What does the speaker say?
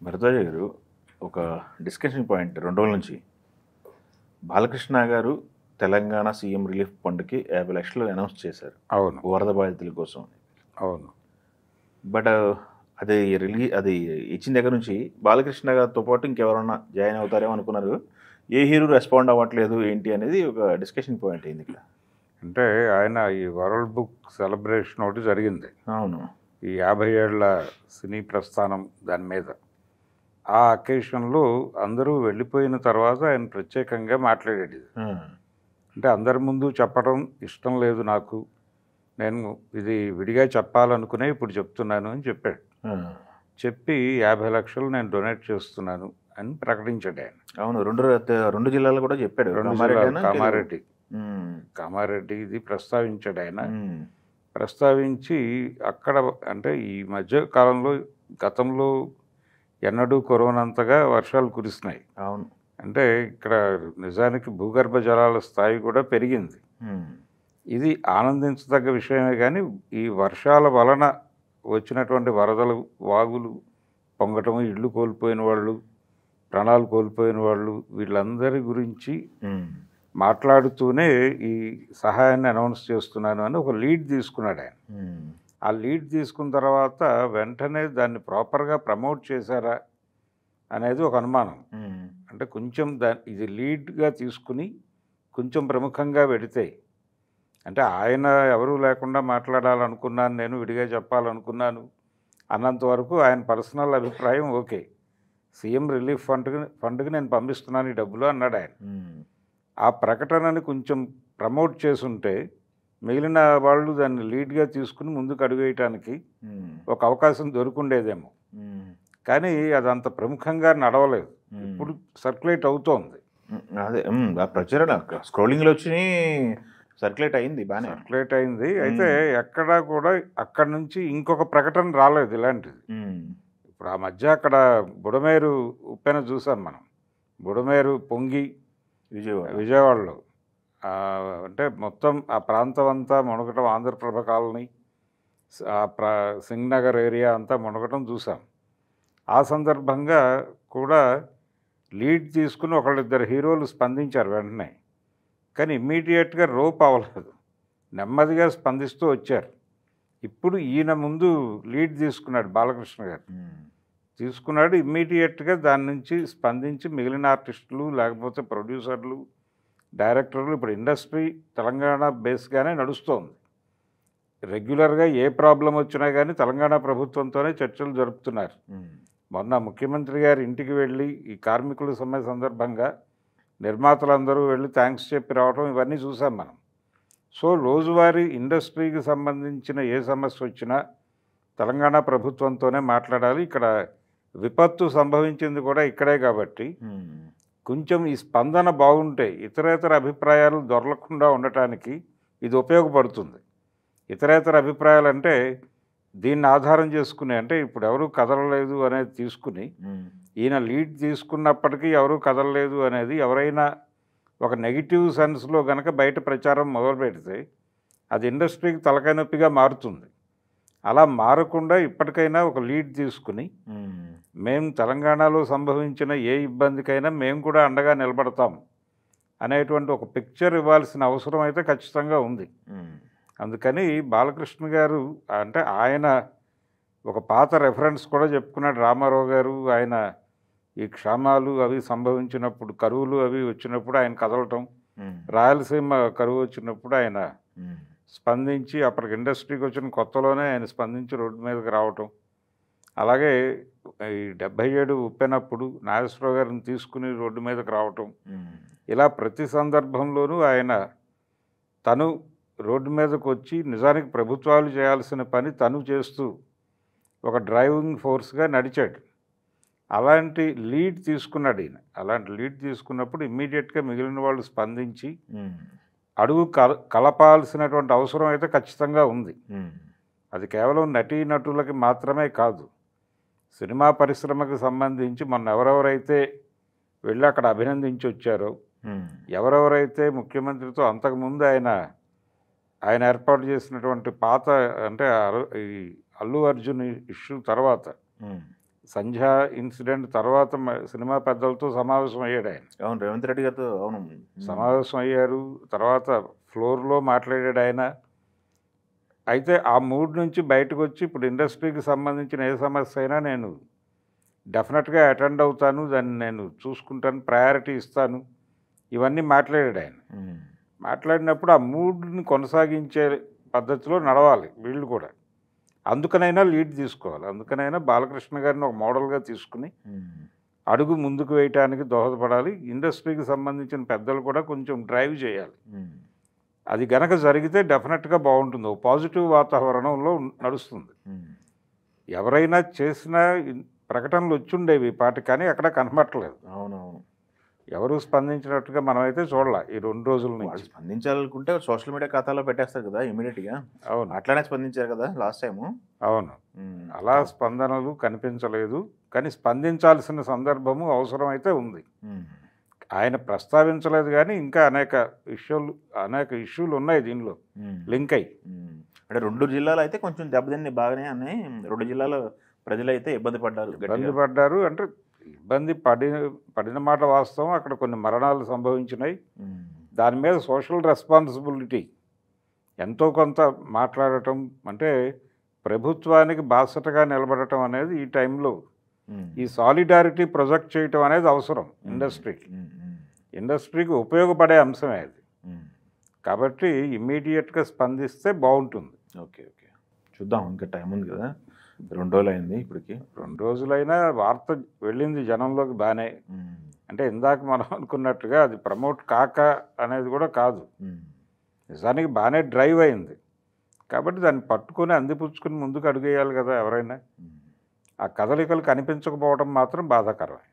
భరద్వాజ గారు ఒక discussion point 2 రోజుల నుంచి బాలకృష్ణ గారు తెలంగాణ సీఎం రిలీఫ్ ఫండ్కి 50 లక్షలు అనౌన్స్ చేశారు అవును వరద బాధితుల కోసం. అవును బట్ అది ఇచ్చిన దగ్గర నుంచి బాలకృష్ణ గారితో పాటు ఇంకెవరన్నా జాయిన్ అవుతారేమో అనుకున్నారు. ఏ హీరో రెస్పాండ్ అవ్వట్లేదు ఏంటి అనేది ఒక డిస్కషన్ పాయింట్ అయింది ఇక్కడ. అంటే ఆయన ఈ వరల్డ్ బుక్ సెలబ్రేషన్ ఒకటి జరిగింది అవును. ఈ 50 ఏళ్ల సినీ ప్రస్థానం దాని మీద. ఆ అకేషన్లో అందరూ వెళ్ళిపోయిన తర్వాత ఆయన ప్రత్యేకంగా మాట్లాడేది. అంటే అందరి ముందు చెప్పడం ఇష్టం లేదు నాకు, నేను ఇది విడిగా చెప్పాలనుకునే ఇప్పుడు చెప్తున్నాను అని చెప్పాడు. చెప్పి 50 లక్షలు నేను డొనేట్ చేస్తున్నాను అని ప్రకటించాడు ఆయన. అవును, రెండు జిల్లాలు కూడా చెప్పాడు. కామారెడ్డి ఇది ప్రస్తావించాడు ఆయన. ప్రస్తావించి అక్కడ అంటే ఈ మధ్య కాలంలో గతంలో ఎన్నడూ కరోనా అంతగా వర్షాలు కురిస్తున్నాయి. అవును, అంటే ఇక్కడ నిజానికి భూగర్భ జలాల స్థాయి కూడా పెరిగింది. ఇది ఆనందించదగ్గ విషయమే. కానీ ఈ వర్షాల వలన వచ్చినటువంటి వరదలు, వాగులు పొంగటం, ఇళ్ళు కోల్పోయిన వాళ్ళు, ప్రాణాలు కోల్పోయిన వాళ్ళు, వీళ్ళందరి గురించి మాట్లాడుతూనే ఈ సహాయాన్ని అనౌన్స్ చేస్తున్నాను అని ఒక లీడ్ తీసుకున్నాడు ఆయన. ఆ లీడ్ తీసుకున్న తర్వాత వెంటనే దాన్ని ప్రాపర్గా ప్రమోట్ చేశారా అనేది ఒక అనుమానం. అంటే కొంచెం ఇది లీడ్గా తీసుకుని కొంచెం ప్రముఖంగా పెడితే, అంటే ఆయన ఎవరూ లేకుండా మాట్లాడాలనుకున్నాను, నేను విడిగా చెప్పాలనుకున్నాను అన్నంత వరకు ఆయన పర్సనల్ అభిప్రాయం ఓకే, సీఎం రిలీఫ్ ఫండ్కి నేను పంపిస్తున్నాను ఈ డబ్బులు అన్నాడు ఆయన. ఆ ప్రకటనని కొంచెం ప్రమోట్ చేసుంటే మిగిలిన వాళ్ళు దాన్ని లీడ్గా తీసుకుని ముందుకు అడుగేయటానికి ఒక అవకాశం దొరుకుండేదేమో. కానీ అది అంత ప్రముఖంగా నడవలేదు. ఇప్పుడు సర్క్యులేట్ అవుతోంది. అదే ప్రచారణ స్క్రోలింగ్లో వచ్చి సర్క్యులేట్ అయింది, బాగానే సర్క్యులేట్ అయింది. అయితే ఎక్కడా కూడా అక్కడి నుంచి ఇంకొక ప్రకటన రాలేదు ఇలాంటిది. ఇప్పుడు ఆ మధ్య అక్కడ బుడమేరు ఉప్పెన చూసాం మనం. బుడమేరు పొంగి విజయవాడలో అంటే మొత్తం ఆ ప్రాంతం అంతా మునగటం, ఆంధ్రప్రభ కాలనీ, సింగ్నగర్ ఏరియా అంతా మునగటం చూసాం. ఆ సందర్భంగా కూడా లీడ్ తీసుకుని ఒకళ్ళిద్దరు హీరోలు స్పందించారు వెంటనే. కానీ ఇమ్మీడియట్గా రోప్ అవ్వలేదు, నెమ్మదిగా స్పందిస్తూ వచ్చారు. ఇప్పుడు ఈయన ముందు లీడ్ తీసుకున్నాడు బాలకృష్ణ గారు. తీసుకున్నాడు, ఇమ్మీడియట్గా దాని నుంచి స్పందించి మిగిలిన ఆర్టిస్టులు, లేకపోతే ప్రొడ్యూసర్లు, డైరెక్టర్లు, ఇప్పుడు ఇండస్ట్రీ తెలంగాణ బేస్గానే నడుస్తోంది. రెగ్యులర్గా ఏ ప్రాబ్లం వచ్చినా కానీ తెలంగాణ ప్రభుత్వంతోనే చర్చలు జరుపుతున్నారు. మొన్న ముఖ్యమంత్రి గారి ఇంటికి వెళ్ళి ఈ కార్మికుల సమ్మె సందర్భంగా నిర్మాతలందరూ వెళ్ళి థ్యాంక్స్ చెప్పి రావడం, ఇవన్నీ చూసాం మనం. సో రోజువారీ ఇండస్ట్రీకి సంబంధించిన ఏ సమస్య వచ్చినా తెలంగాణ ప్రభుత్వంతోనే మాట్లాడాలి. ఇక్కడ విపత్తు సంభవించింది కూడా ఇక్కడే కాబట్టి కొంచెం ఈ స్పందన బాగుంటే ఇతరేతర అభిప్రాయాలు దొరలకుండా ఉండటానికి ఇది ఉపయోగపడుతుంది. ఇతరేతర అభిప్రాయాలు అంటే దీన్ని ఆధారం చేసుకుని, అంటే ఇప్పుడు ఎవరూ కదలలేదు అనేది తీసుకుని, ఈయన లీడ్ తీసుకున్నప్పటికీ ఎవరూ కదలలేదు అనేది ఎవరైనా ఒక నెగిటివ్ సెన్స్లో కనుక బయట ప్రచారం మొదలు పెడితే అది ఇండస్ట్రీకి తలకాయ నొప్పిగా మారుతుంది. అలా మారకుండా ఇప్పటికైనా ఒక లీడ్ తీసుకుని, మేము తెలంగాణలో సంభవించిన ఏ ఇబ్బందికైనా మేము కూడా అండగా నిలబడతాం అనేటువంటి ఒక పిక్చర్ ఇవ్వాల్సిన అవసరం అయితే ఖచ్చితంగా ఉంది. అందుకని బాలకృష్ణ గారు అంటే ఆయన ఒక పాత రెఫరెన్స్ కూడా చెప్పుకున్నాడు. రామారావు గారు ఆయన ఈ క్షామాలు అవి సంభవించినప్పుడు, కరువులు అవి వచ్చినప్పుడు ఆయన కదలటం, రాయలసీమ కరువు వచ్చినప్పుడు ఆయన స్పందించి, అప్పటికి ఇండస్ట్రీకి వచ్చిన కొత్తలోనే ఆయన స్పందించి రోడ్డు మీదకి రావటం. అలాగే ఈ 77 ఉప్పెనప్పుడు నాగేశ్వరరావు గారిని తీసుకుని రోడ్డు మీదకి రావటం. ఇలా ప్రతి సందర్భంలోనూ ఆయన తను రోడ్డు మీదకు వచ్చి నిజానికి ప్రభుత్వాలు చేయాల్సిన పని తను చేస్తూ ఒక డ్రైవింగ్ ఫోర్స్గా నడిచాడు. అలాంటి లీడ్ తీసుకున్నాడు ఈయన. అలాంటి లీడ్ తీసుకున్నప్పుడు ఇమ్మీడియట్గా మిగిలిన వాళ్ళు స్పందించి అడుగు కలపాల్సినటువంటి అవసరం అయితే ఖచ్చితంగా ఉంది. అది కేవలం నటీనటులకి మాత్రమే కాదు, సినిమా పరిశ్రమకు సంబంధించి మొన్న ఎవరెవరైతే వెళ్ళి అక్కడ అభినందించి వచ్చారో, ఎవరెవరైతే ముఖ్యమంత్రితో అంతకుముందు ఆయన ఏర్పాటు చేసినటువంటి పాత అంటే ఈ అల్లు అర్జున్ ఇష్యూ తర్వాత సంధ్యా ఇన్సిడెంట్ తర్వాత సినిమా పెద్దలతో సమావేశం అయ్యాడు ఆయన. అవును, రేవంత్ రెడ్డి గారితో అవును. సమావేశం అయ్యారు, తర్వాత ఫ్లోర్లో మాట్లాడాడు ఆయన. అయితే ఆ మూడ్ నుంచి బయటకు వచ్చి ఇప్పుడు ఇండస్ట్రీకి సంబంధించిన ఏ సమస్య అయినా నేను డెఫినెట్గా అటెండ్ అవుతాను, దాన్ని నేను చూసుకుంటాను, ప్రయారిటీ ఇస్తాను, ఇవన్నీ మాట్లాడాడు ఆయన. మాట్లాడినప్పుడు ఆ మూడ్ని కొనసాగించే పద్ధతిలో నడవాలి వీళ్ళు కూడా. అందుకనైనా లీడ్ తీసుకోవాలి, అందుకనైనా బాలకృష్ణ గారిని ఒక మోడల్గా తీసుకుని అడుగు ముందుకు వేయటానికి దోహదపడాలి. ఇండస్ట్రీకి సంబంధించిన పెద్దలు కూడా కొంచెం డ్రైవ్ చేయాలి. అది గనక జరిగితే డెఫినెట్గా బాగుంటుంది, ఒక పాజిటివ్ వాతావరణంలో నడుస్తుంది. ఎవరైనా చేసిన ప్రకటనలు వచ్చుండేవి పాటి, కానీ అక్కడ కనబట్టలేదు. అవునవును, ఎవరు స్పందించినట్టుగా మనమైతే చూడాల ఈ 2 రోజుల నుంచి. స్పందించాలనుకుంటే సోషల్ మీడియా ఖాతాలో పెట్టేస్తారు కదా ఇమీడియట్గా. అవును, అట్లానే స్పందించారు కదా లాస్ట్ టైము. అవును, అలా స్పందనలు కనిపించలేదు. కానీ స్పందించాల్సిన సందర్భము అవసరమైతే ఉంది. ఆయన ప్రస్తావించలేదు, కానీ ఇంకా అనేక ఇష్యూలు ఉన్నాయి దీనిలో లింక్ అయ్యి. అంటే 2 జిల్లాలు అయితే కొంచెం దెబ్బతిని బాగానే అన్నాయి, 2 జిల్లాల ప్రజలైతే ఇబ్బంది పడ్డారు. అంటే ఇబ్బంది పడిన మాట వాస్తవం. అక్కడ కొన్ని మరణాలు సంభవించినాయి. దాని మీద సోషల్ రెస్పాన్సిబిలిటీ ఎంతో కొంత మాట్లాడటం, అంటే ప్రభుత్వానికి బాసటగా నిలబడటం అనేది ఈ టైంలో ఈ సాలిడారిటీ ప్రొజెక్ట్ చేయటం అనేది అవసరం ఇండస్ట్రీకి ఉపయోగపడే అంశమే అది. కాబట్టి ఇమ్మీడియట్గా స్పందిస్తే బాగుంటుంది. ఓకే, చూద్దాం, ఇంకా టైం ఉంది కదా, 2 రోజులు అయింది ఇప్పటికి. 2 రోజులైనా వార్త వెళ్ళింది జనంలోకి బాగానే. అంటే ఇందాక మనం అనుకున్నట్టుగా అది ప్రమోట్ కాక అనేది కూడా కాదు, నిజానికి బాగానే డ్రైవ్ అయింది. కాబట్టి దాన్ని పట్టుకొని అందిపుచ్చుకుని ముందుకు అడుగేయాలి కదా ఎవరైనా. ఆ కదలికలు కనిపించకపోవడం మాత్రం బాధాకరమే.